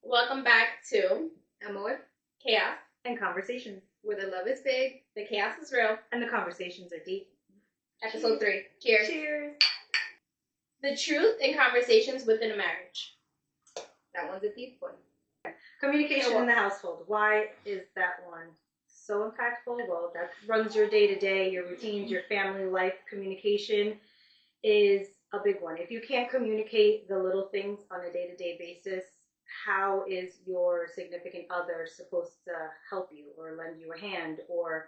Welcome back to Amor, Chaos, and conversations, where the love is big. the chaos is real. and the conversations are deep. Episode 3. Cheers. Cheers. The truth in conversations within a marriage. That one's a deep one. Communication in the household. Why is that one so impactful? Well, that runs your day-to-day, your routines, your family life. Communication is a big one. If you can't communicate the little things on a day-to-day basis, how is your significant other supposed to help you or lend you a hand or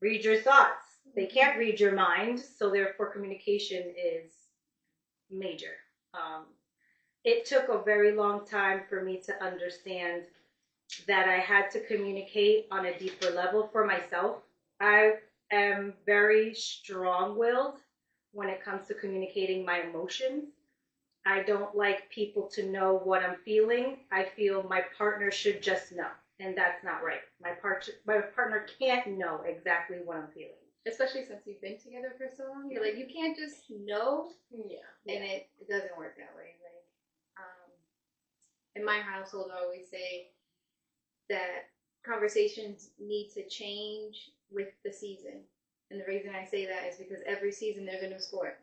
read your thoughts? They can't read your mind, so therefore communication is major. It took a very long time for me to understand that I had to communicate on a deeper level for myself. I am very strong-willed when it comes to communicating my emotions. I don't like people to know what I'm feeling. I feel my partner should just know, and that's not right. My partner can't know exactly what I'm feeling. Especially since you've been together for so long. You're like, you can't just know. Yeah. And it doesn't work that way. Like, in my household, I always say that conversations need to change with the season. And the reason I say that is because every season there's a new sport,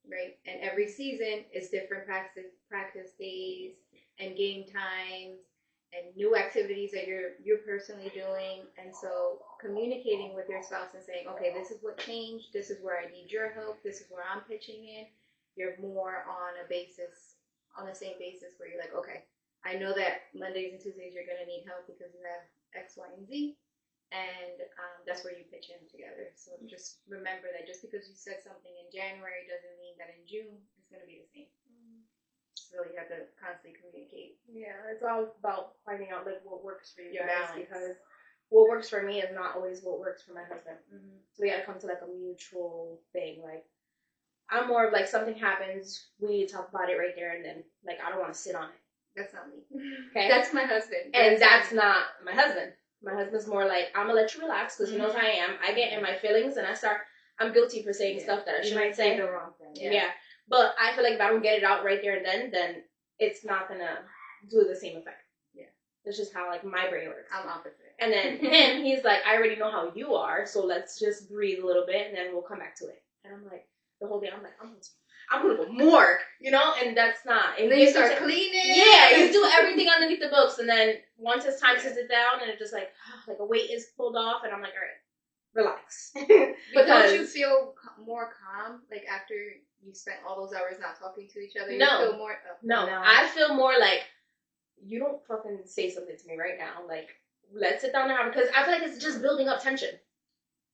right? And every season is different practice days and game times and new activities that you're personally doing. And so communicating with your spouse and saying, okay, this is what changed, this is where I need your help, this is where I'm pitching in. You're more on the same basis where you're like, okay, I know that Mondays and Tuesdays you're going to need help because you have X, Y, and Z. And that's where you pitch in together. So just remember that just because you said something in January doesn't mean that in June it's going to be the same. So you have to constantly communicate. Yeah, it's all about finding out like what works for you Your guys, balance. because what works for me is not always what works for my husband. Mm-hmm. So we gotta come to like a mutual thing. Like I'm more of like something happens, we need to talk about it right there and then. Like I don't want to sit on it. That's not me. Okay, That's my husband. and that's not my husband. My husband's more like, I'm gonna let you relax because he knows how I am. I get in my feelings and I'm guilty for saying stuff that I You shouldn't might say. say the wrong thing. Yeah. But I feel like if I don't get it out right there and then it's not gonna do the same effect. Yeah. That's just how like my brain works. I'm opposite. And then him, he's like, I already know how you are, so let's just breathe a little bit and then we'll come back to it. And I'm like, the whole day, I'm like, I'm gonna go more, and that's not. And then you start cleaning. Yeah, you do everything underneath the books, and then once it's time to sit down, and it just like a weight is pulled off, and I'm like, all right, relax. But don't you feel more calm, like after you spent all those hours not talking to each other? You No. feel more. No, I feel more like you don't fucking say something to me right now. Like, let's sit down and have, because I feel like it's just building up tension.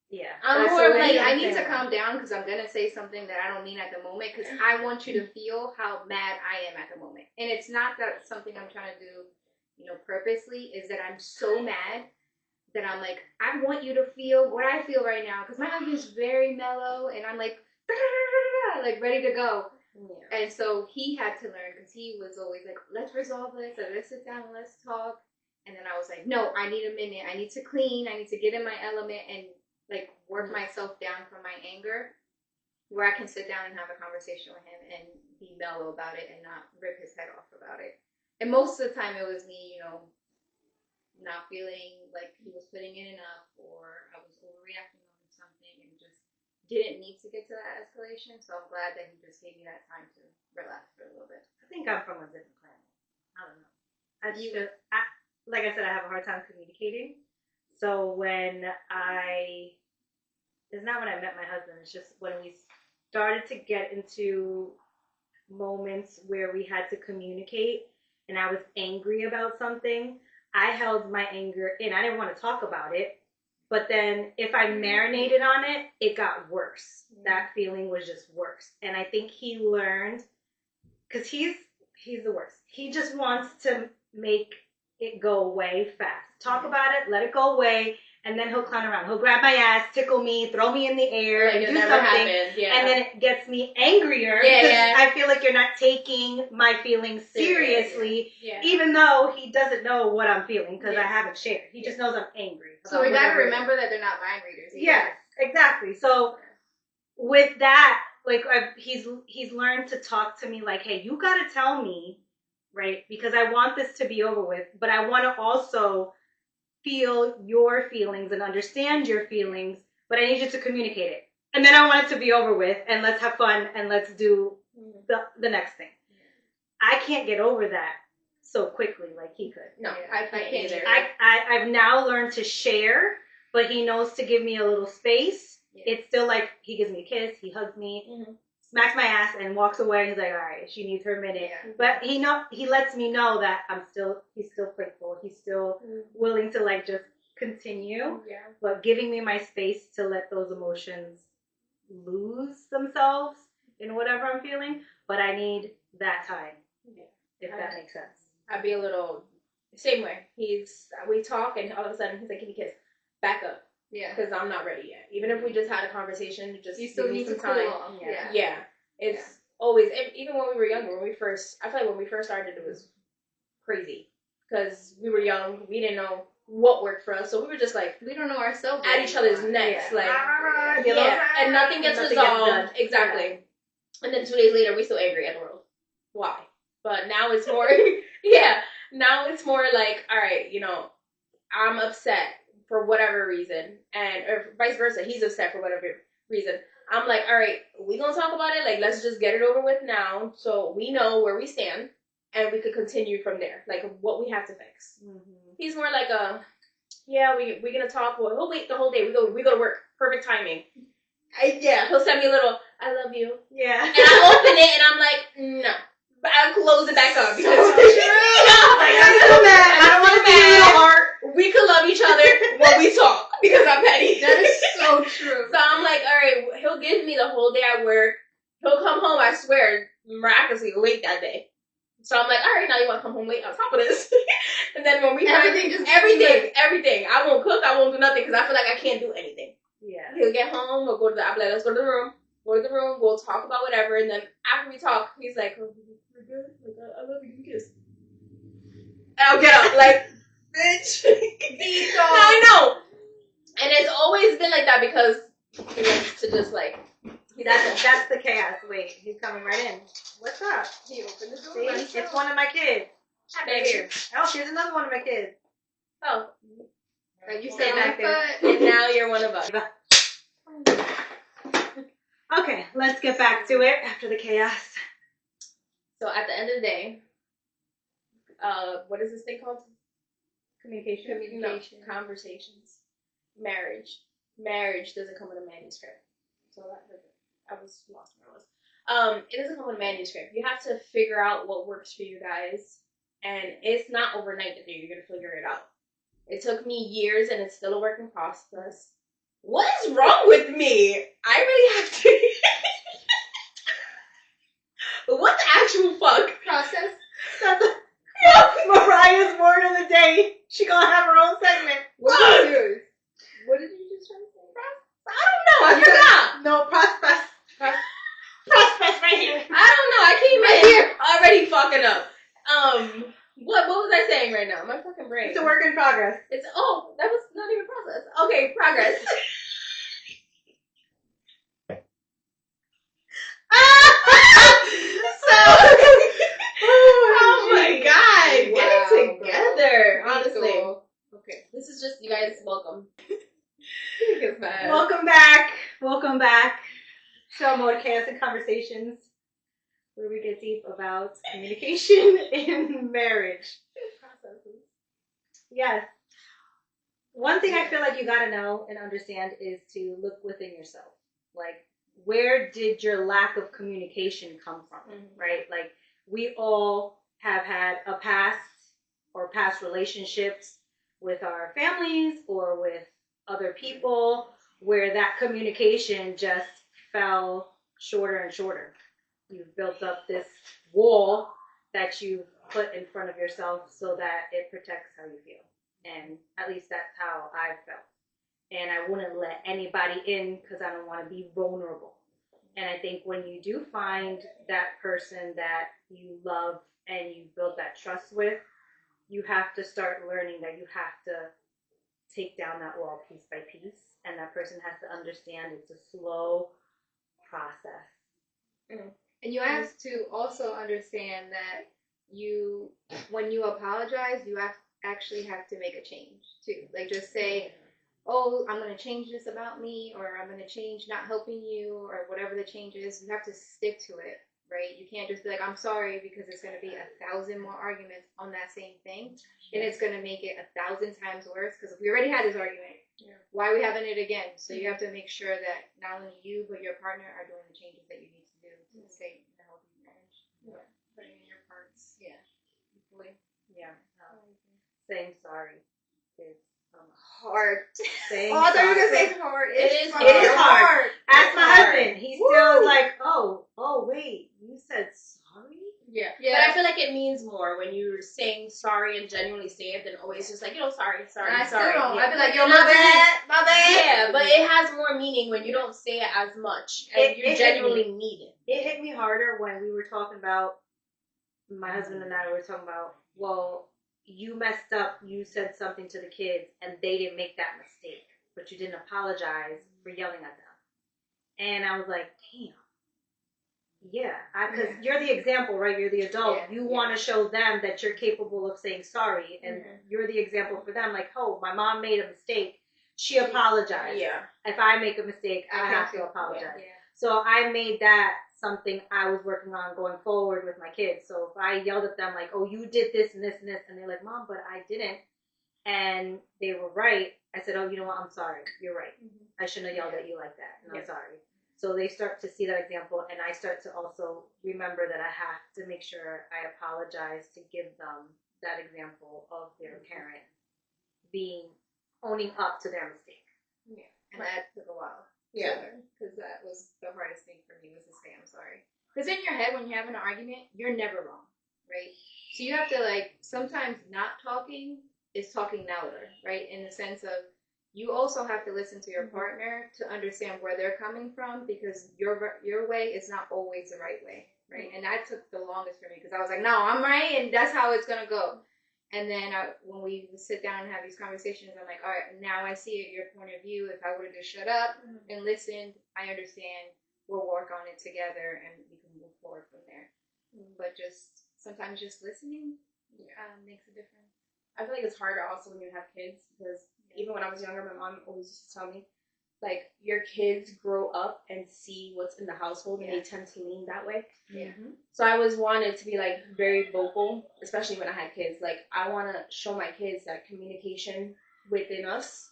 Yeah. I'm more like, I need to calm down because I'm gonna say something that I don't mean at the moment because I want you to feel how mad I am at the moment. And it's not that something I'm trying to do, purposely. Is that I'm so mad that I'm like, I want you to feel what I feel right now because my husband's very mellow and I'm like, like ready to go. Yeah. And so he had to learn because he was always like, let's resolve this, or let's sit down and let's talk. And then I was like, no, I need a minute. I need to clean. I need to get in my element and like work myself down from my anger where I can sit down and have a conversation with him and be mellow about it and not rip his head off about it. And most of the time it was me, not feeling like he was putting in enough or I was overreacting on something and just didn't need to get to that escalation. So I'm glad that he just gave me that time to relax for a little bit. I think I'm from a different planet. I don't know. Like I said, I have a hard time communicating. So it's not when I met my husband, it's just when we started to get into moments where we had to communicate and I was angry about something, I held my anger in. I didn't want to talk about it, but then if I marinated on it, it got worse. That feeling was just worse. And I think he learned, because he's the worst. He just wants to make it go away fast. Talk about it, let it go away, and then he'll clown around. He'll grab my ass, tickle me, throw me in the air, Like and it do never something. happened. Yeah. And then it gets me angrier because I feel like you're not taking my feelings seriously, even though he doesn't know what I'm feeling because I haven't shared. He just knows I'm angry. So we gotta remember that they're not mind readers either. Yes, exactly. So with that, like he's learned to talk to me like, hey, you gotta tell me right? Because I want this to be over with, but I want to also feel your feelings and understand your feelings, but I need you to communicate it. And then I want it to be over with, and let's have fun, and let's do the next thing. I can't get over that so quickly like he could. No, Yeah, I can't either. I've now learned to share, but he knows to give me a little space. Yeah. It's still like he gives me a kiss, he hugs me, smacks my ass, and walks away. He's like, all right, she needs her minute. Yeah. But he lets me know that he's still playful. He's still willing to like just continue, but giving me my space to let those emotions lose themselves in whatever I'm feeling. But I need that time, if that makes sense. I'd be a little same way. We talk, and all of a sudden he's like, "Can you kiss? Back up." Yeah. Because I'm not ready yet. Even if we just had a conversation, You still need to cool off. Yeah. Yeah. It's always, even when we were younger, I feel like when we first started, it was crazy. Because we were young, we didn't know what worked for us, so we were just like, We don't know ourselves. at each other's necks. Yeah. Like, Yeah. and nothing gets Nothing gets resolved. done. Exactly. And then 2 days later, we still angry at the world. Why? But now it's more, now it's more like, all right, I'm upset for whatever reason, or vice versa, he's upset for whatever reason. I'm like, all right, we gonna talk about it. Like, let's just get it over with now, so we know where we stand, and we could continue from there. Like, what we have to fix. He's more like we're gonna talk. Well, he'll wait the whole day. We go to work. Perfect timing. He'll send me a little, I love you. Yeah. And I open it, and I'm like, no. But I'll close it back up because Like, I'm so mad. I don't want to see your heart. we could love each other when we talk because I'm petty. That is so true. So I'm like, all right, he'll give me the whole day at work. He'll come home, I swear, miraculously late that day. So I'm like, all right, now you want to come home late on top of this. And then when we everything. I won't cook, I won't do nothing because I feel like I can't do anything. Yeah. He'll get home, I'll be like, let's go to the room. Go to the room, we'll talk about whatever, and then after we talk, he's like, oh, we're good? Like, I love you, kiss. And I'll get up, like, bitch. I know. And it's always been like that because he likes to just, like, That's the chaos. Wait, he's coming right in. What's up? He opened the door. See? It's one of my kids. Right here. Oh, here's another one of my kids. Oh. You Stay stay back back there. there. And now you're one of us. Okay, let's get back to it after the chaos. So at the end of the day, what is this thing called? Communication. No, conversations. Marriage. Marriage doesn't come with a manuscript. So I was lost where I was. It doesn't come with a manuscript. You have to figure out what works for you guys. And it's not overnight that you're going to figure it out. It took me years and it's still a work in process. What is wrong with me? I really have to... What the actual fuck? Process. Mariah's word of the day. She gonna have her own segment. What is yours? What did you just try to say? I don't know. I forgot. No, prospect. Prospect right here. I don't know. I came in here already fucking up. What was I saying right now? My fucking brain. It's a work in progress. That was not even process. Okay, progress. Oh my god, get it together. Honestly. Cool. Okay. This is just, you guys, welcome. Welcome back to more Chaos and Conversations, where we get deep about communication in marriage. Yes. One thing I feel like you gotta know and understand is to look within yourself. Like, where did your lack of communication come from, right? Like, we all have had a past or past relationships with our families or with other people where that communication just fell shorter and shorter. You've built up this wall that you put in front of yourself so that it protects how you feel. And at least that's how I felt. And I wouldn't let anybody in because I don't want to be vulnerable. And I think when you do find that person that you love and you build that trust with, you have to start learning that you have to take down that wall piece by piece. And that person has to understand it's a slow process. And you have to also understand that when you apologize, you actually have to make a change too. Like just say, oh, I'm going to change this about me, or I'm going to change not helping you, or whatever the change is. You have to stick to it, right? You can't just be like, I'm sorry, because it's going to be 1,000 more arguments on that same thing. And it's going to make it 1,000 times worse, because we already had this argument. Yeah. Why are we having it again? So you have to make sure that not only you, but your partner are doing the changes that you need to do to stay in a healthy marriage. Yeah. Putting in your parts. Yeah. Equally. Yeah. Saying sorry is hard. Saying I thought you were sorry. gonna say hard. It is hard. It is hard. Ask my hard. husband. He's still like, oh, wait, you said sorry? Yeah. Yeah. But I feel like it means more when you're saying sorry and genuinely say it than always just like, sorry. And I sorry. still don't. Yeah. I'd be like, yo, my bad. Yeah, but it has more meaning when you don't say it as much and you genuinely mean it. It hit me harder when we were talking about, my husband and I were talking about, well, you messed up, you said something to the kids, and they didn't make that mistake, but you didn't apologize for yelling at them. And I was like, damn. Yeah, because you're the example, right? You're the adult. Yeah. You want to show them that you're capable of saying sorry, and you're the example for them. Like, oh, my mom made a mistake. She apologized. Yeah. If I make a mistake, I have to apologize. Yeah. So I made that something I was working on going forward with my kids. So if I yelled at them like, oh, you did this and this and this, and they're like, Mom, but I didn't, and they were right, I said, oh, you know what, I'm sorry. You're right. I shouldn't have yelled at you like that, and I'm sorry. So they start to see that example, and I start to also remember that I have to make sure I apologize to give them that example of their parent owning up to their mistake. Yeah, and that took a while. Yeah. Because that was the hardest thing for me, was to say I'm sorry. Because in your head, when you're having an argument, you're never wrong, right? So you have to, like, sometimes not talking is talking louder, right? In the sense of, you also have to listen to your partner to understand where they're coming from, because your way is not always the right way, right? And that took the longest for me, because I was like, no, I'm right, and that's how it's going to go. And then when we sit down and have these conversations, I'm like, all right, now I see it, your point of view. If I would have just shut up and listened, I understand. We'll work on it together, and we can move forward from there. But sometimes just listening makes a difference. I feel like it's harder also when you have kids, because even when I was younger, my mom always used to tell me, like, your kids grow up and see what's in the household, and they tend to lean that way. Yeah. So I always wanted to be, like, very vocal, especially when I had kids. Like, I want to show my kids that communication within us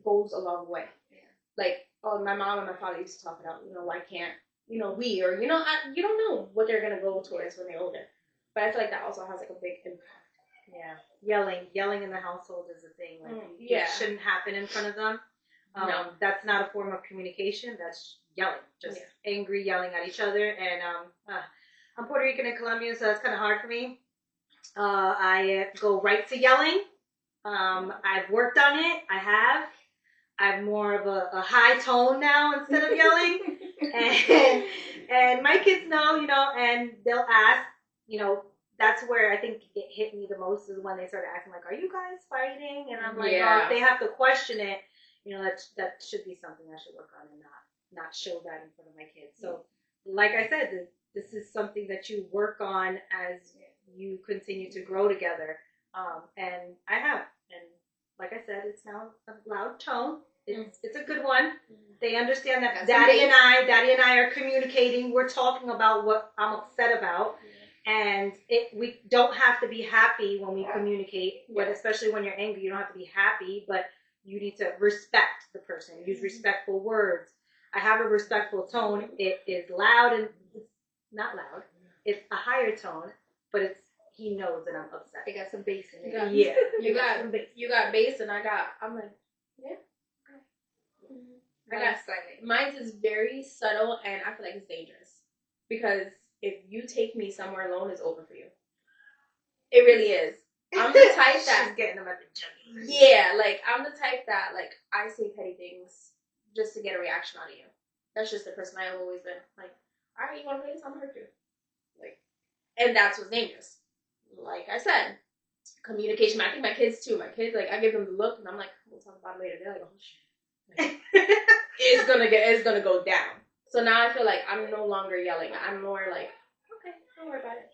goes a long way. Yeah. Like, my mom and my father used to talk about, why can't, we, or, you don't know what they're going to go towards when they're older. But I feel like that also has, like, a big impact. Yeah. Yelling in the household is a thing. Like, it shouldn't happen in front of them. No. That's not a form of communication. That's yelling. Just angry yelling at each other. And I'm Puerto Rican and Colombian, so that's kind of hard for me. I go right to yelling. I've worked on it. I'm more of a high tone now instead of yelling. and my kids know, and they'll ask, that's where I think it hit me the most, is when they started asking, like, are you guys fighting? And I'm like, oh, if they have to question it, that should be something I should work on, and not show that in front of my kids. So, like I said, this is something that you work on as you continue to grow together. And I have, and like I said, it's now a loud tone. It's a good one. They understand that Daddy and I are communicating. We're talking about what I'm upset about. And we don't have to be happy when we communicate, but especially when you're angry, you don't have to be happy, but you need to respect the person. Use respectful words. I have a respectful tone. It is loud, and it's not loud. It's a higher tone, but he knows that I'm upset. They got some bass in it. You got bass, and I'm like, mine is very subtle, and I feel like it's dangerous, because if you take me somewhere alone, it's over for you. It really is. I'm the type that she's getting them at the junkie. Yeah, like, I'm the type that, like, I say petty things just to get a reaction out of you. That's just the person I've always been. Like, all right, you want to play this? I'm gonna hurt you. Like, and that's what's dangerous. Like I said, communication. I think my kids too. My kids, like, I give them the look, and I'm like, we'll talk about it later. They're like, oh shit. Like, it's gonna go down. So now I feel like I'm no longer yelling. I'm more like, okay, don't worry about it.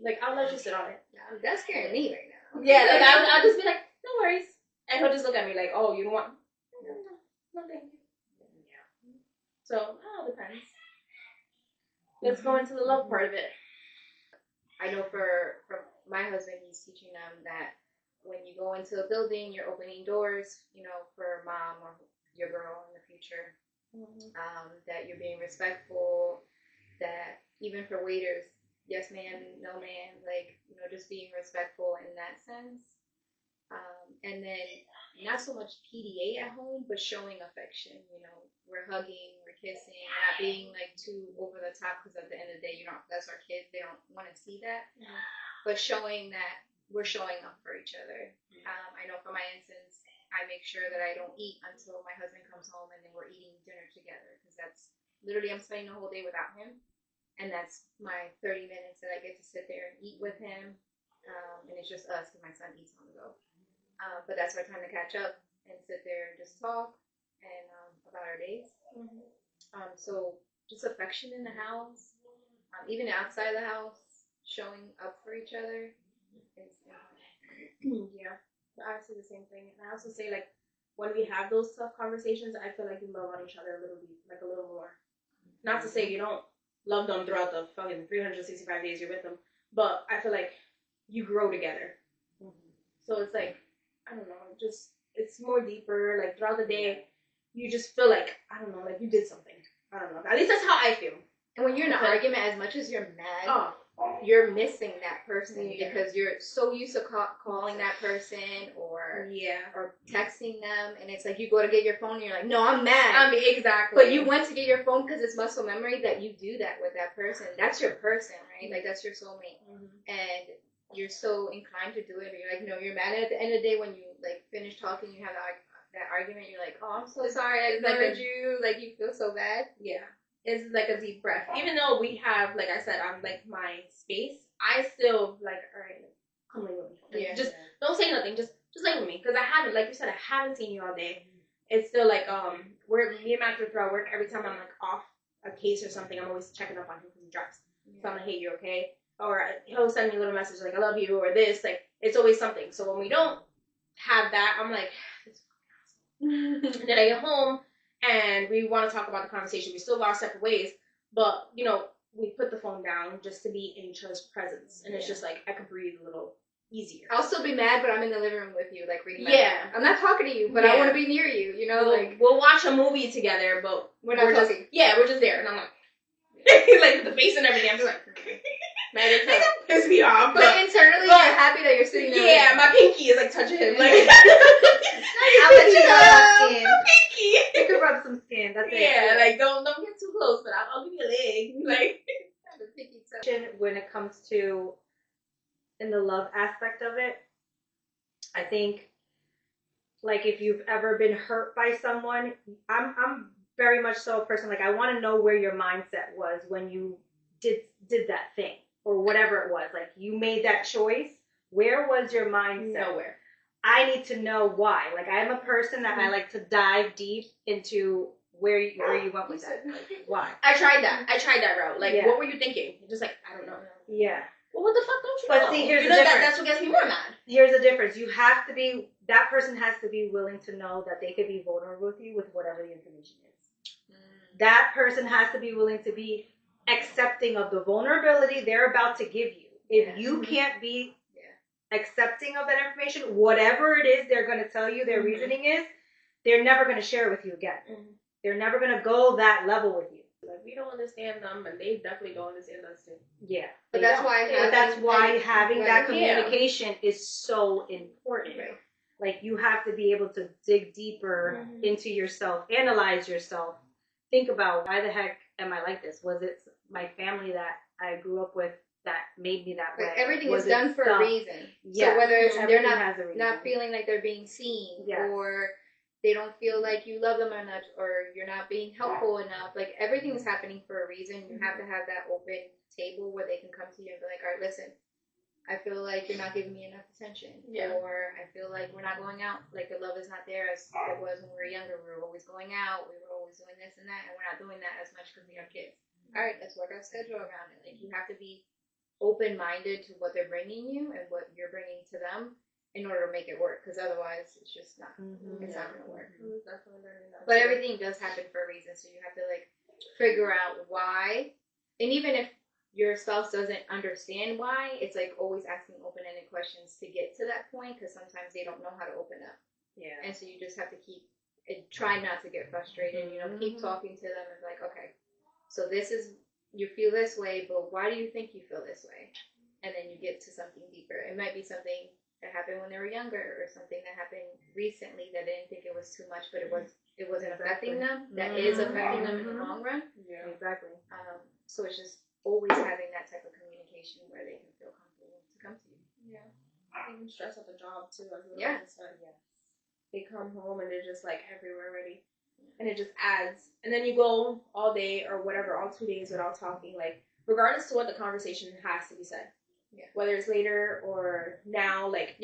Like, I'll let you sit on it. That's scaring me right now. Yeah, like, I'll just be like, no worries. And he'll just look at me like, oh, you don't want? No, thank you. Yeah. So, it all depends. Let's go into the love part of it. I know for my husband, he's teaching them that when you go into a building, you're opening doors, for mom or your girl in the future. That you're being respectful, that even for waiters, yes ma'am, no ma'am, like, just being respectful in that sense. And then not so much PDA at home, but showing affection, we're hugging, we're kissing, not being like too over the top, because at the end of the day, that's our kids, they don't want to see that, but showing that we're showing up for each other. I know for my instance, I make sure that I don't eat until my husband comes home and then we're eating dinner together, because that's literally, I'm spending the whole day without him, and that's my 30 minutes that I get to sit there and eat with him, and it's just us because my son eats on the go. But that's our time to catch up and sit there and just talk and about our days. So just affection in the house, even outside the house, showing up for each other is important. Yeah, I say the same thing. And I also say, like, when we have those tough conversations, I feel like we love on each other a little more. Not to say you don't love them throughout the fucking 365 days you're with them, but I feel like you grow together. So it's like, I don't know, just, it's more deeper. Like, throughout the day, you just feel like, I don't know, like you did something. I don't know. At least that's how I feel. And when you're in an argument, as much as you're mad, you're missing that person because you're so used to calling that person or texting them, and it's like you go to get your phone and you're like, no, I'm mad. Exactly. But you went to get your phone because it's muscle memory that you do that with that person. That's your person, right? Like, that's your soulmate. And you're so inclined to do it, but you're like, no, you're mad. And at the end of the day, when you like finish talking, you have that argument, you're like, oh, I'm so sorry, I ignored you. Like, you feel so bad. Yeah. It's like a deep breath. Even though we have, like I said, I'm like my space, I still like, all right, come lay with me. Like, don't say nothing. Just lay with me, because I haven't, like you said, I haven't seen you all day. It's still like me and Max are throughout work. Every time I'm like off a case or something, I'm always checking up on him because he drives. So I'm like, hey, you okay? Or he'll send me a little message like, I love you, or this. Like, it's always something. So when we don't have that, I'm like, and then I get home and we want to talk about the conversation. We still go our separate ways, but we put the phone down just to be in each other's presence, and it's just like I could breathe a little easier. I'll still be mad, but I'm in the living room with you, like reading my book. I'm not talking to you, but I want to be near you. We'll watch a movie together, but we're not talking. We're just there, and I'm like, like with the face and everything. I'm just like. It don't piss me off, but internally you're happy that you're sitting there. Yeah, my pinky is like touching him. Like, I'll let you rub skin. My pinky. You can rub some skin. That's it. Yeah, like don't get too close, but I'll give you a leg. Like, the pinky touch. When it comes to in the love aspect of it, I think, like, if you've ever been hurt by someone, I'm very much so a person, like, I want to know where your mindset was when you did that thing. Or whatever it was, like, you made that choice. Where was your mindset? Nowhere. I need to know why. Like, I'm a person that I like to dive deep into where you went with that. Like, why? I tried that route. Like, what were you thinking? Just like, I don't know. Yeah. Well, what the fuck don't you know? But see, here's the difference. That's what gets me more mad. Here's the difference. You have to be, that person has to be willing to know that they could be vulnerable with you with whatever the information is. That person has to be willing to be accepting of the vulnerability they're about to give you. If you can't be accepting of that information, whatever it is they're going to tell you, their reasoning is, they're never going to share it with you again. They're never going to go that level with you. Like, we don't understand them, and they definitely don't understand us too. Yeah. But that's why having that communication is so important. Right. Like, you have to be able to dig deeper into yourself, analyze yourself, think about, why the heck am I like this? Was it my family that I grew up with that made me that way? Everything is done for a reason. Yeah. So whether it's they're not feeling like they're being seen, or they don't feel like you love them enough, or you're not being helpful enough, like, everything's happening for a reason. You have to have that open table where they can come to you and be like, all right, listen, I feel like you're not giving me enough attention, or I feel like we're not going out, like the love is not there as it was when we were younger. We were always going out, we were always doing this and that, and we're not doing that as much because we have kids. All right, let's work our schedule around it. Like, you have to be open-minded to what they're bringing you and what you're bringing to them in order to make it work. Because otherwise, it's just not. It's not gonna work. Definitely learning that. But everything does happen for a reason, so you have to like figure out why. And even if your spouse doesn't understand why, it's like always asking open-ended questions to get to that point, because sometimes they don't know how to open up. Yeah. And so you just have to keep and try not to get frustrated. You know, keep talking to them and be like, okay, so this is, you feel this way, but why do you think you feel this way? And then you get to something deeper. It might be something that happened when they were younger, or something that happened recently that they didn't think it was too much, but it wasn't affecting them. That is affecting them in the long run. Yeah. Exactly. So it's just always having that type of communication where they can feel comfortable to come to you. Yeah. Even stress at the job too. Yeah. They come home and they're just like everywhere already. And it just adds. And then you go all day or whatever, all 2 days without talking. Like, regardless to what the conversation has to be said. Yeah. Whether it's later or now, like,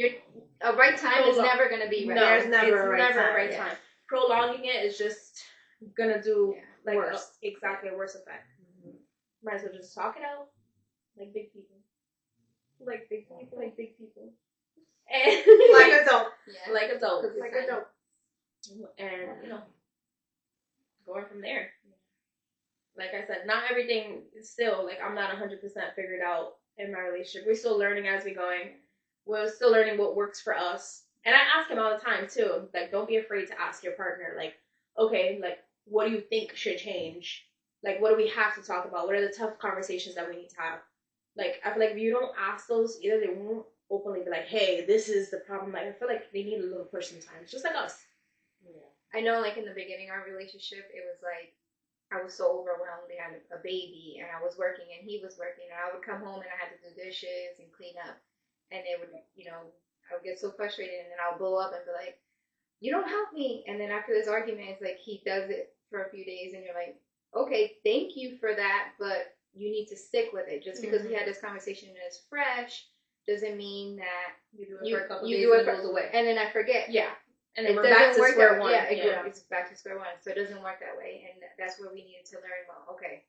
A right time is never going to be right. No, There's never a right never time. a right time. Prolonging it is just gonna do like worse. Exactly a worse effect. Might as well just talk it out, like big people. Like big people. Like big people. And Like adults. Yeah. like adults. Like adults. And, you know, going from there. Like I said, not everything is still, like, I'm not 100% figured out in my relationship. We're still learning as we're going. We're still learning what works for us. And I ask him all the time, too. Like, don't be afraid to ask your partner, like, okay, like, what do you think should change? Like, what do we have to talk about? What are the tough conversations that we need to have? Like, I feel like if you don't ask those, either they won't openly be like, hey, this is the problem. Like, I feel like they need a little push sometimes, just like us. Yeah. I know, like, in the beginning of our relationship, it was like, I was so overwhelmed. We had a baby, and I was working, and he was working, and I would come home, and I had to do dishes and clean up, and it would, you know, I would get so frustrated, and then I would blow up and be like, you don't help me. And then after this argument, it's like he does it for a few days, and you're like, okay, thank you for that, but you need to stick with it. Just because we had this conversation and it's fresh doesn't mean that You do it for a couple you days do and it it goes away. And then I forget. Yeah. And then It we're back doesn't to work square that- one. Yeah, it's back to square one. So it doesn't work that way. And that's where we needed to learn, well, okay,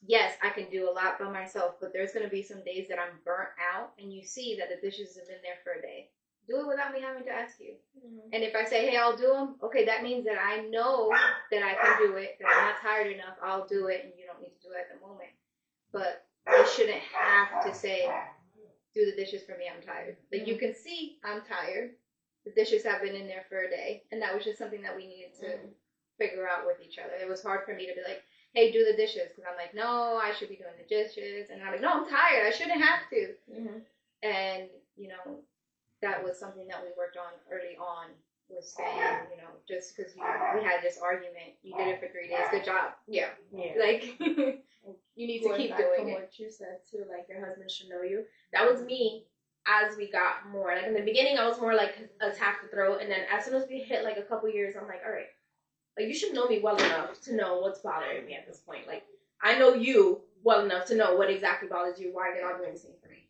yes, I can do a lot by myself, but there's going to be some days that I'm burnt out, and you see that the dishes have been there for a day. Do it without me having to ask you. And if I say, hey, I'll do them, okay, that means that I know that I can do it, that I'm not tired enough, I'll do it, and you don't need to do it at the moment. But I shouldn't have to say, do the dishes for me, I'm tired. Like, you can see I'm tired. The dishes have been in there for a day, and that was just something that we needed to figure out with each other. It was hard for me to be like, hey, do the dishes, because I'm like, no, I should be doing the dishes, and I'm like, no, I'm tired, I shouldn't have to. And, you know, that was something that we worked on early on, was saying, you know, just because we had this argument, you did it for 3 days, good job. Yeah. Like, you need to keep doing it. What you said too, like your husband should know you. That was me as we got more. Like in the beginning, I was more like attack the throat, and then as soon as we hit like a couple years, I'm like, all right, like you should know me well enough to know what's bothering me at this point. Like I know you well enough to know what exactly bothers you, why you're not doing the same for me.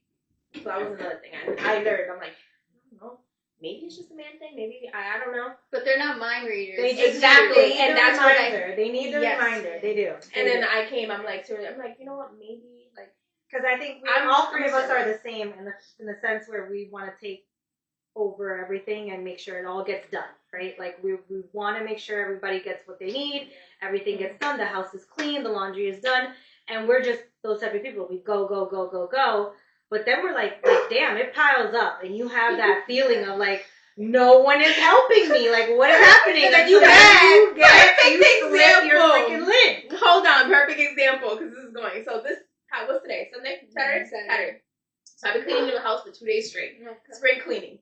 So that was another thing I learned. I'm like, I don't know. Maybe it's just a man thing. Maybe I don't know. But they're not mind readers. They Exactly, and that's what they need the reminder. They do. And then I came. I'm like, you know what? Maybe like because I think all three of us are the same in the sense where we want to take over everything and make sure it all gets done, right? Like we want to make sure everybody gets what they need, everything gets done, the house is clean, the laundry is done, and we're just those type of people. We go, go, go, go, go. But then we're like, damn, it piles up, and you have that feeling of like, no one is helping me. Like, what is happening? And then you had perfect example. Your freaking lid. Hold on, perfect example, because this is going. So what's today? Sunday? Saturday. So I've been cleaning the house for 2 days straight. Okay. Spring cleaning.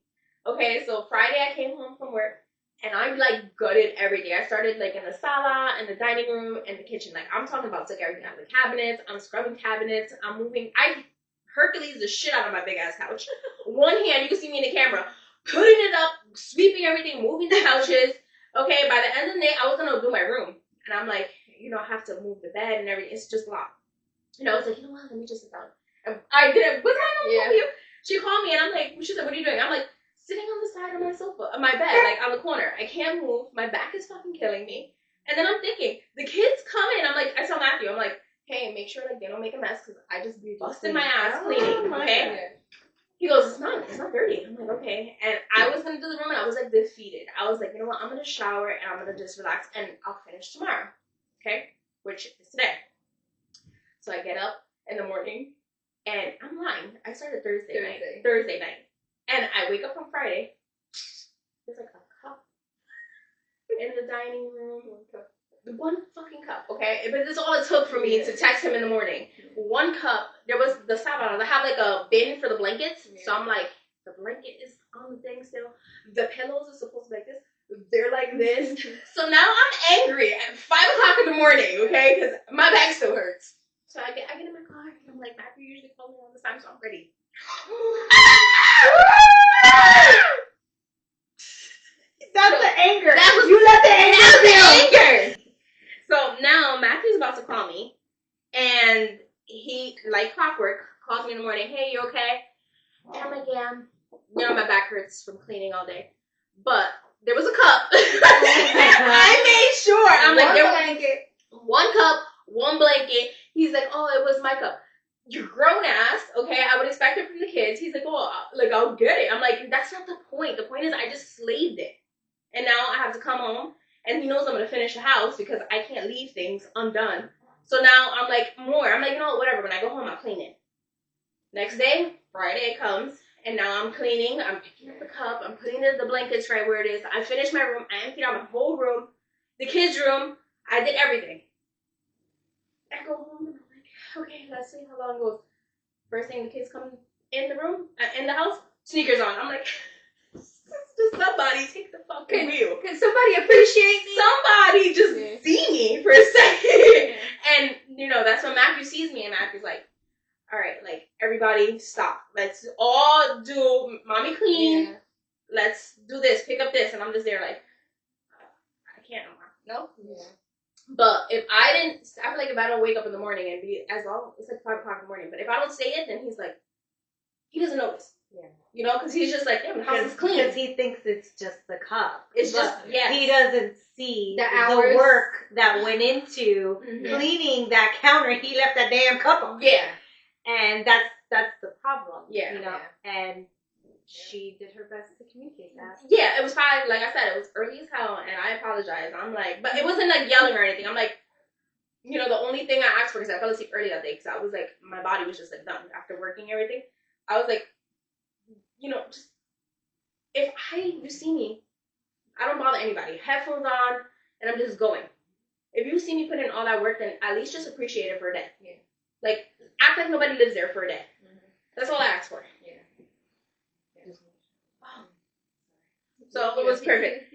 Okay, so Friday I came home from work, and I'm like gutted everything. I started like in the sala, in the dining room, and the kitchen. Like I'm talking about took everything out of the cabinets. I'm scrubbing cabinets. I'm moving. I Hercules the shit out of my big ass couch. One hand, you can see me in the camera, putting it up, sweeping everything, moving the couches. Okay, by the end of the day, I was gonna do my room, and I'm like, I have to move the bed and everything. It's just locked. And I was like, you know what? Let me just sit down. And I didn't. What's going on with you? She called me, and I'm like, she said, what are you doing? I'm like, sitting on the side of my sofa, my bed, like on the corner. I can't move. My back is fucking killing me. And then I'm thinking, the kids come in. I'm like, I tell Matthew, I'm like, hey, make sure like they don't make a mess because I just busted clean. my ass Oh, cleaning. my Okay. God. He goes, it's not dirty. I'm like, okay. And I was gonna do the room and I was like defeated. I was like, you know what? I'm gonna shower and I'm gonna just relax and I'll finish tomorrow. Okay? Which is today. So I get up in the morning and I'm lying. I started Thursday night. And I wake up on Friday. There's like a cup in the dining room. One fucking cup, okay? But this is all it took for me to text him in the morning. One cup. There was the sábanos. I have like a bin for the blankets. Yeah. So I'm like, the blanket is on the thing still. The pillows are supposed to be like this. They're like this. So now I'm angry at 5 o'clock in the morning, okay? Because my back still hurts. So I get in my car and I'm like, Matthew usually calls me all this time, so I'm ready. That's the anger. That was, you let the anger. So now Matthew's about to call me, and he, like clockwork, calls me in the morning. Hey, you okay? And I'm like, yeah. You know, my back hurts from cleaning all day. But there was a cup. I made sure. I'm like, there was one cup, one blanket. He's like, oh, it was my cup. You're grown ass, okay? I would expect it from the kids. He's like, oh, like, I'll get it. I'm like, that's not the point. The point is I just slaved it. And now I have to come home. And he knows I'm going to finish the house because I can't leave things undone. So now I'm like, you know what, whatever. When I go home, I'll clean it. Next day, Friday comes, and now I'm cleaning. I'm picking up the cup. I'm putting the blankets right where it is. I finished my room. I emptied out my whole room. The kids' room. I did everything. I go home, and I'm like, okay, let's see how long it goes. First thing, the kids come in the room, in the house, sneakers on. I'm like... Just somebody take the fucking wheel. Can somebody appreciate me? Somebody just see me for a second. And, you know, that's when Matthew sees me, and Matthew's like, all right, like, everybody stop. Let's all do mommy clean. Yeah. Let's do this. Pick up this. And I'm just there like, I can't no more. No? Yeah. But if I feel like if I don't wake up in the morning and be as long, it's like 5 o'clock in the morning. But if I don't say it, then he's like, he doesn't notice. Yeah. You know, because he's just like, damn, the house is clean. Because he thinks it's just the cup. It's just, yeah. He doesn't see the work that went into cleaning that counter. He left that damn cup on. Yeah. And that's the problem. Yeah. You know, and she did her best to communicate that. Yeah, it was 5, like I said, it was early as hell, and I apologize. I'm like, but it wasn't like yelling or anything. I'm like, you know, the only thing I asked for, because I fell asleep early that day, because I was like, my body was just like done after working everything. I was like, you know, just, if you see me, I don't bother anybody. Headphones on, and I'm just going. If you see me put in all that work, then at least just appreciate it for a day. Yeah. Like, act like nobody lives there for a day. Mm-hmm. That's all I asked for. Yeah. Oh. So it was perfect.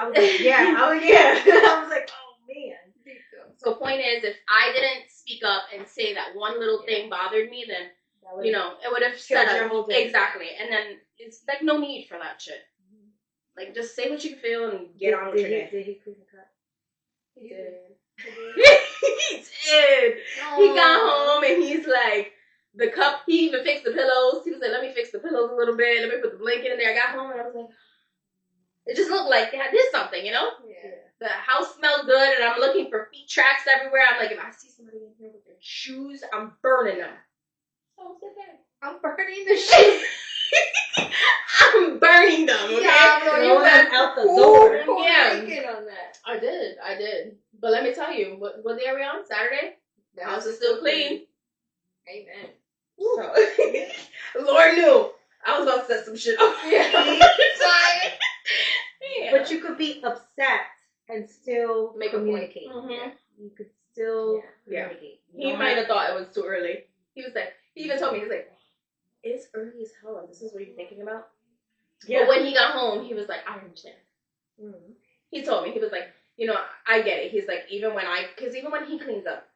I was like, yeah. I was like, oh, man. So point is, if I didn't speak up and say that one little thing bothered me, then you know, it would have set up your whole day. Exactly. And then it's like no need for that shit. Like just say what you feel and get on with your day. Did he clean the cut? He did. He did. He got home and he's like, the cup, he even fixed the pillows. He was like, let me fix the pillows a little bit. Let me put the blanket in there. I got home and I was like, it just looked like I did something, you know? Yeah. The house smelled good and I'm looking for feet tracks everywhere. I'm like, if I see somebody in here with their shoes, I'm burning them. Oh, sit there. I'm burning the shoes. I'm burning them, okay? Yeah, you went out the door. Yeah. On that. I did. But let me tell you, what day are we on? Saturday? The house is still clean. Amen. So, Lord knew I was about to set some shit up. Yeah. But you could be upset and still make communicate. Mm-hmm. You could still communicate. He might have thought it was too early. He was like, he even told me, he's like, it's early as hell, and this is what you're thinking about? Yeah. But when he got home, he was like, I understand. Mm-hmm. He told me, he was like, you know, I get it. He's like, even when he cleans up,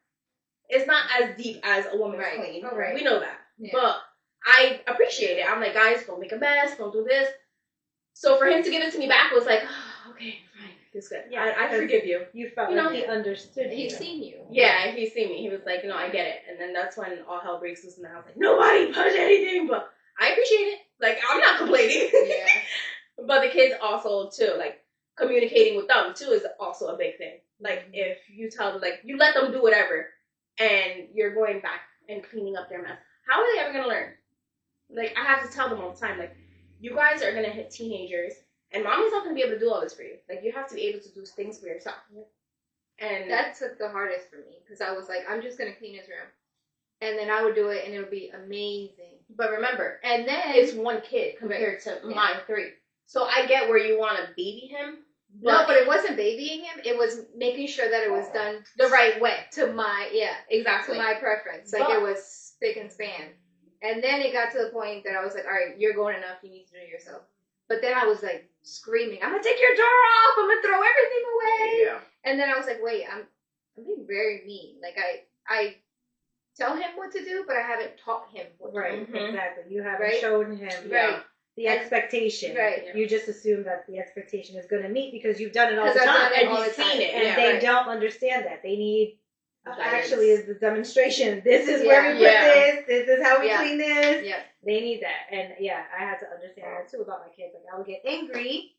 it's not as deep as a woman's clean. Oh, right. We know that. Yeah. But I appreciate it. I'm like, guys, don't make a mess, don't do this. So for him to give it to me back was like, oh, okay, fine. It's good. Yeah, I forgive you. You felt like he understood you. He's seen you. Yeah, he's seen me. He was like, no, I get it. And then that's when all hell breaks loose in the house. Like, nobody touch anything, but I appreciate it. Like, I'm not complaining. Yeah. But the kids also, too, like, communicating with them, too, is also a big thing. Like, if you tell them, like, you let them do whatever, and you're going back and cleaning up their mess. How are they ever gonna learn? Like, I have to tell them all the time, like, you guys are gonna hit teenagers, and mommy's not gonna be able to do all this for you. Like, you have to be able to do things for yourself. And that took the hardest for me because I was like, I'm just gonna clean his room, and then I would do it, and it would be amazing. but remember, And then it's one kid compared to mine 3. So I get where you want to baby him. but it wasn't babying him. It was making sure that it was done the right way. to my Exactly. to my preference. Like But- it was spick and span. And then it got to the point that I was like, all right, you're going enough. You need to do it yourself. But then I was like screaming, I'm gonna take your drawer off. I'm gonna throw everything away. Yeah. And then I was like, wait, I'm being very mean. Like I tell him what to do, but I haven't taught him what to Right, do. exactly. You haven't Right? shown him Right. the expectation. Right. You just assume that the expectation is going to meet because you've done it all the Because I've time. done it And all he's the time. seen it, And yeah, they right. don't understand that. They need, Guidance. actually, is the demonstration. This is where we put Yeah. this. This is how we Yeah. clean this. Yeah. They need that. And yeah, I had to understand that too about my kids. Like, I would get angry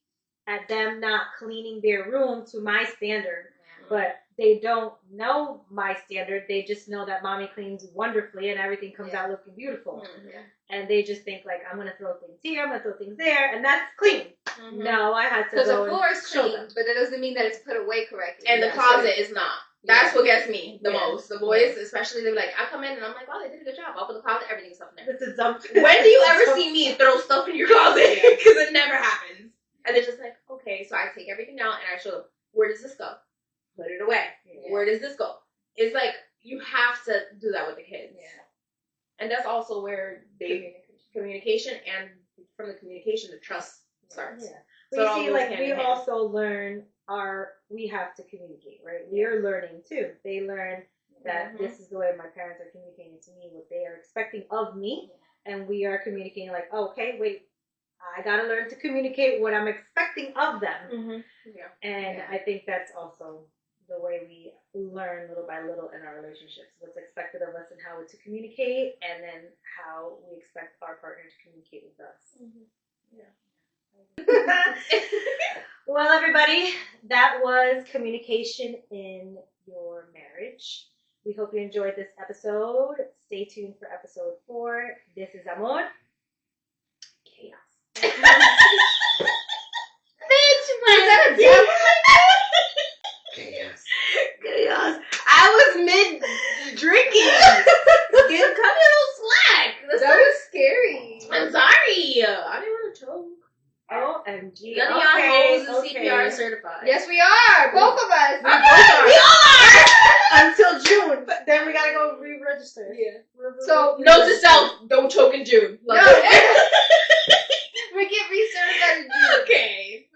at them not cleaning their room to my standard. But they don't know my standard. They just know that mommy cleans wonderfully and everything comes out looking beautiful. Yeah. And they just think, like, I'm going to throw things here, I'm going to throw things there, and that's clean. Mhm. No, I had to Because go the floor is and show clean, them. but that doesn't mean that it's put away correctly. And the Yeah. closet is not. That's Yeah. what gets me the Yeah. most. The boys, especially, they're like, I come in and I'm like, wow, they did a good job. Open the closet, everything's up in there. This is dumb. When do you ever see me throw stuff in your closet? Because it never happens. And they're just like, okay, so I take everything out and I show them, where does this go? Put it away. Yeah. Where does this go? It's like, you have to do that with the kids. Yeah. And that's also where communication, and from the communication, the trust starts. Yeah. So But it all you see, goes like, hand we in hand. also learn we have to communicate, right? We are learning too. They learn that Mhm. this is the way my parents are communicating to me, what they are expecting of me, and we are communicating like, okay, wait, I gotta learn to communicate what I'm expecting of them. Mm-hmm. Yeah. And Yeah. I think that's also the way we learn little by little in our relationships. What's expected of us and how to communicate, and then how we expect our partner to communicate with us. Well, everybody, that was communication in your marriage. We hope you enjoyed this episode. Stay tuned for episode 4. This is Amor. Chaos. Bitch, Is that a demo? Chaos. Chaos. I was mid drinking. Cut me a little slack. That was scary. I'm sorry. I didn't want to choke. OMG. None of y'all hoes is CPR certified. Yes, we are. Both of us. We all are. Until June. Then we gotta go re-register. Yeah. So Note to self: don't choke in June. Love No. it. we get recertified in June. Okay.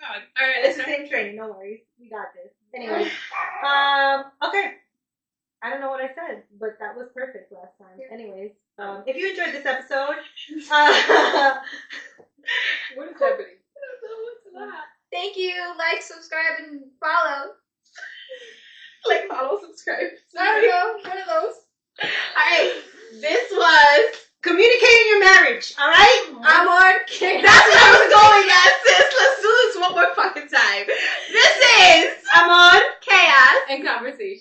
All right. It's the same training. No worries. We got this. Anyway. Okay. I don't know what I said, but that was perfect last time. Yeah. Anyways, if you enjoyed this episode, What is happening? I don't know what's that. Thank you. Like, subscribe, and follow. Like, follow, subscribe. I don't know. One of those. Alright, this was communicate in your marriage, alright? I'm on kick. That's what I was going at, sis. Let's do this one more fucking time. This is I'm on Chaos and Conversation.